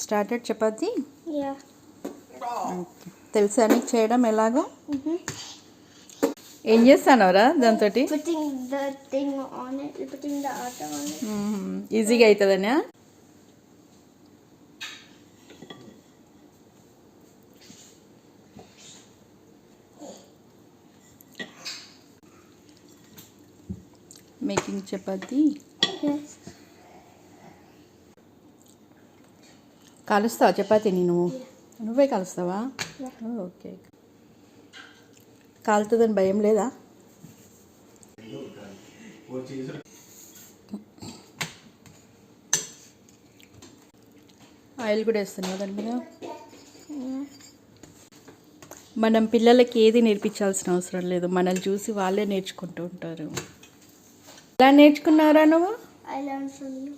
Started chapati. Yeah. తెలుసా నీకు చేయడం ఎలాగో? ఏం చేస్తానవరా దాంతో? Putting the thing on it, putting the atta on it. ఈజీగా అవుతుందనా? మేకింగ్ చపాతీ. Yes. కాలుస్తావా చపాతీని నువ్వు? నువ్వే కాలుస్తావా? ఓకే. కాలుతుందని భయం లేదా? ఆయిల్ కూడా వేస్తున్నావు దాని మీద. మనం పిల్లలకి ఏది నేర్పించాల్సిన అవసరం లేదు, మనల్ని చూసి వాళ్ళే నేర్చుకుంటూ ఉంటారు. ఎలా నేర్చుకున్నారా నువ్వు? I learned from you.